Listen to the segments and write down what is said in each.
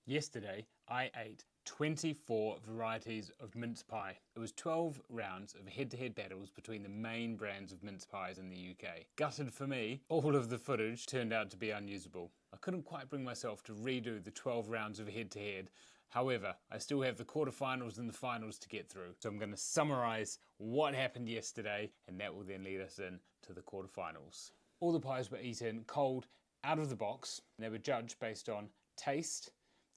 Yesterday, I ate 24 varieties of mince pie. It was 12 rounds of head-to-head battles between the main brands of mince pies in the UK. Gutted for me, all of the footage turned out to be unusable. I couldn't quite bring myself to redo the 12 rounds of head-to-head. However, I still have the quarterfinals and the finals to get through. So I'm going to summarise what happened yesterday, and that will then lead us in to the quarterfinals. All the pies were eaten cold, out of the box. They were judged based on taste,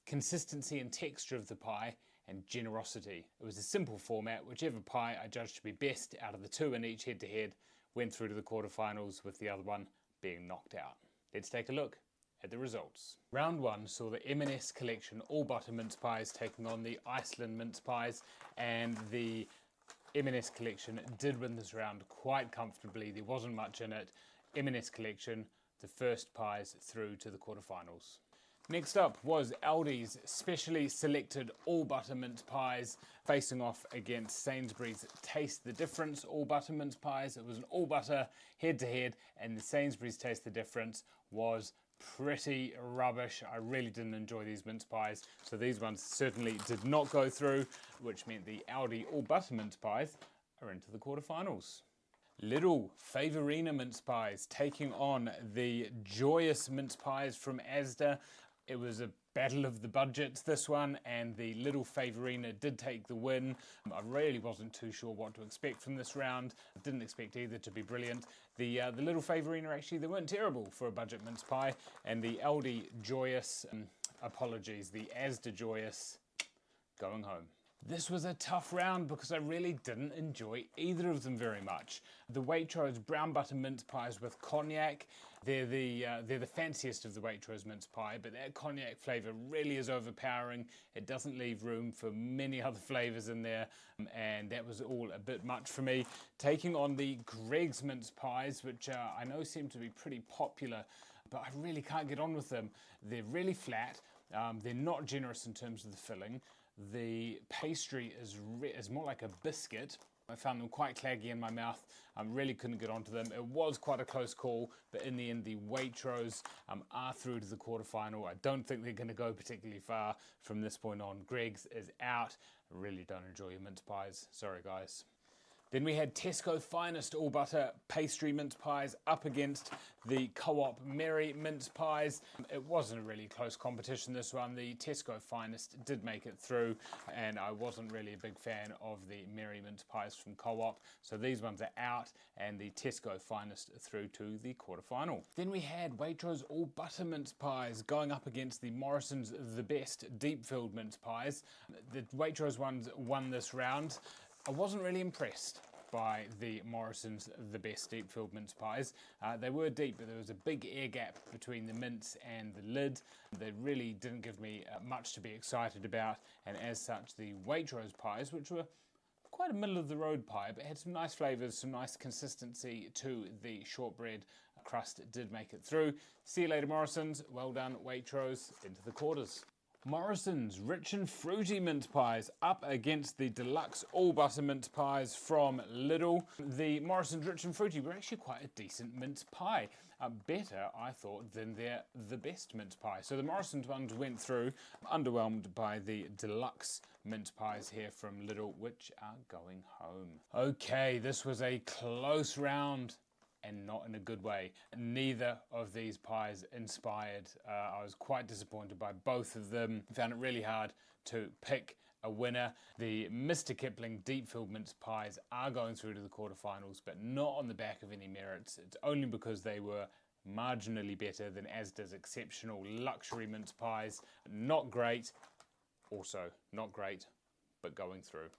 consistency and texture of the pie, and generosity. It was a simple format. Whichever pie I judged to be best out of the two in each head-to-head went through to the quarterfinals, with the other one being knocked out. Let's take a look at the results. Round one saw the M&S collection all butter mince pies taking on the Iceland mince pies, and the M&S collection did win this round quite comfortably. There wasn't much in it. M&S collection, the first pies through to the quarterfinals. Next up was Aldi's specially selected all butter mince pies facing off against Sainsbury's Taste the Difference all butter mince pies. It was an all butter head to head, and the Sainsbury's Taste the Difference was pretty rubbish. I really didn't enjoy these mince pies, so these ones certainly did not go through, which meant the Aldi all butter mince pies are into the quarterfinals. Lidl Favorina mince pies taking on the Joyous mince pies from Asda. It was a battle of the budgets, this one, and the Lidl Favorina did take the win. I really wasn't too sure what to expect from this round. I didn't expect either to be brilliant. The Lidl Favorina, actually, they weren't terrible for a budget mince pie, and the Aldi Joyous, apologies, the Asda Joyous, going home. This was a tough round because I really didn't enjoy either of them very much. The Waitrose brown butter mince pies with cognac, they're the fanciest of the Waitrose mince pie, but that cognac flavour really is overpowering. It doesn't leave room for many other flavours in there, and that was all a bit much for me. Taking on the Greggs mince pies, which I know seem to be pretty popular, but I really can't get on with them. They're really flat, they're not generous in terms of the filling. The pastry is more like a biscuit. I found them quite claggy in my mouth. I really couldn't get onto them. It was quite a close call, but in the end, the Waitrose are through to the quarterfinal. I don't think they're going to go particularly far from this point on. Greggs is out. I really don't enjoy your mince pies. Sorry, guys. Then we had Tesco Finest all butter pastry mince pies up against the Co-op Merry mince pies. It wasn't a really close competition, this one. The Tesco Finest did make it through, and I wasn't really a big fan of the Merry mince pies from Co-op. So these ones are out, and the Tesco Finest through to the quarterfinal. Then we had Waitrose all butter mince pies going up against the Morrison's The Best deep filled mince pies. The Waitrose ones won this round. I wasn't really impressed by the Morrison's The Best deep filled mince pies. They were deep, but there was a big air gap between the mince and the lid. They really didn't give me much to be excited about, and as such the Waitrose pies, which were quite a middle of the road pie, but had some nice flavours, some nice consistency to the shortbread crust, did make it through. See you later, Morrison's. Well done, Waitrose, into the quarters. Morrison's Rich and Fruity mince pies up against the deluxe all butter mince pies from Lidl. The Morrison's Rich and Fruity were actually quite a decent mince pie. Better, I thought, than their The Best mince pie. So the Morrison's ones went through, underwhelmed by the deluxe mince pies here from Lidl, which are going home. Okay, this was a close round, and not in a good way. Neither of these pies inspired. I was quite disappointed by both of them. Found it really hard to pick a winner. The Mr. Kipling deep filled mince pies are going through to the quarterfinals, but not on the back of any merits. It's only because they were marginally better than Asda's exceptional luxury mince pies. Not great, also not great, but going through.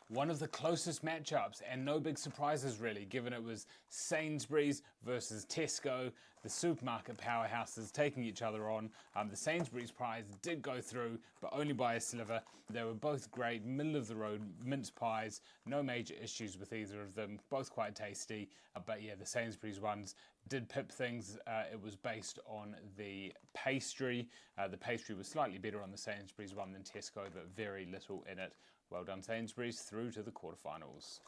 One of the closest matchups, and no big surprises really, given it was Sainsbury's versus Tesco, the supermarket powerhouses taking each other on. The Sainsbury's pies did go through, but only by a sliver. They were both great, middle of the road mince pies, no major issues with either of them, both quite tasty. But yeah, the Sainsbury's ones did pip things. It was based on the pastry. The pastry was slightly better on the Sainsbury's one than Tesco, but very little in it. Well done, Sainsbury's, through to the quarterfinals.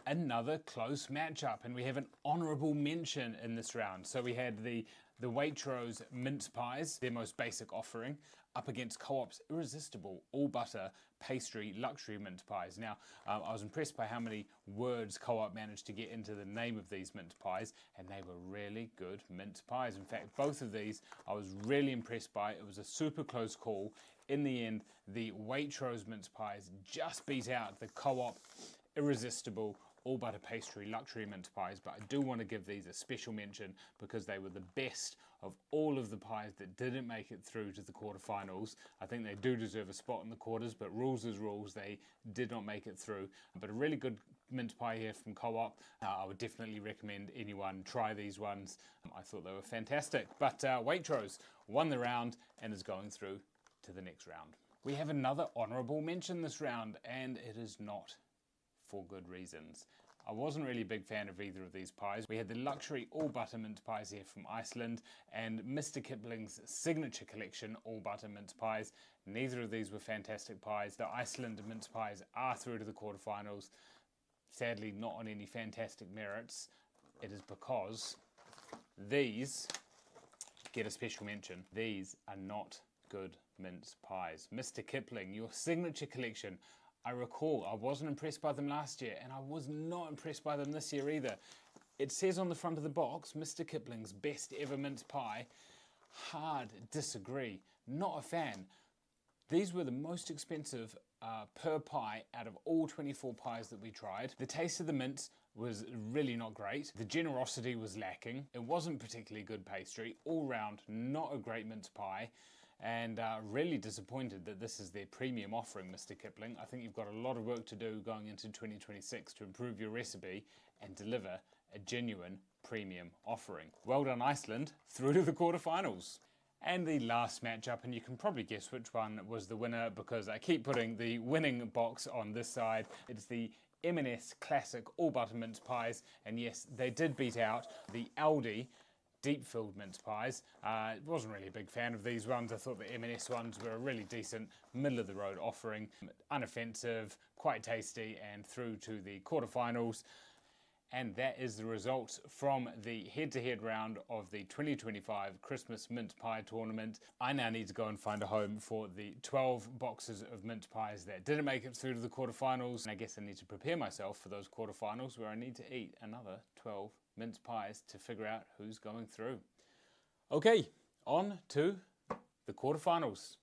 Another close matchup, and we have an honourable mention in this round. So we had the the Waitrose Mince Pies, their most basic offering, up against Co-op's irresistible all-butter pastry luxury mince pies. Now, I was impressed by how many words Co-op managed to get into the name of these mince pies, and they were really good mince pies. In fact, both of these I was really impressed by. It was a super close call. In the end, the Waitrose mince pies just beat out the Co-op irresistible all butter pastry luxury mince pies, but I do want to give these a special mention because they were the best of all of the pies that didn't make it through to the quarterfinals. I think they do deserve a spot in the quarters, but rules is rules. They did not make it through. But a really good mince pie here from Co-op. I would definitely recommend anyone try these ones. I thought they were fantastic. But Waitrose won the round and is going through to the next round. We have another honourable mention this round, and it is not for good reasons. I wasn't really a big fan of either of these pies. We had the luxury all butter mince pies here from Iceland and Mr. Kipling's signature collection all butter mince pies. Neither of these were fantastic pies. The Iceland mince pies are through to the quarterfinals. Sadly, not on any fantastic merits. It is because these get a special mention. These are not good mince pies. Mr. Kipling, your signature collection. I recall I wasn't impressed by them last year, and I was not impressed by them this year either. It says on the front of the box, Mr. Kipling's best ever mince pie. Hard disagree. Not a fan. These were the most expensive per pie out of all 24 pies that we tried. The taste of the mince was really not great. The generosity was lacking. It wasn't particularly good pastry. All round, not a great mince pie. And really disappointed that this is their premium offering, Mr. Kipling. I think you've got a lot of work to do going into 2026 to improve your recipe and deliver a genuine premium offering. Well done, Iceland, through to the quarterfinals. And the last matchup, and you can probably guess which one was the winner because I keep putting the winning box on this side. It's the M&S Classic All Butter Mince Pies, and yes, they did beat out the Aldi deep-filled mince pies. Wasn't really a big fan of these ones. I thought the M&S ones were a really decent middle-of-the-road offering, unoffensive, quite tasty, and through to the quarterfinals. And that is the result from the head-to-head round of the 2025 Christmas Mince Pie Tournament. I now need to go and find a home for the 12 boxes of mince pies that didn't make it through to the quarterfinals. And I guess I need to prepare myself for those quarterfinals where I need to eat another 12 mince pies to figure out who's going through. Okay, on to the quarterfinals.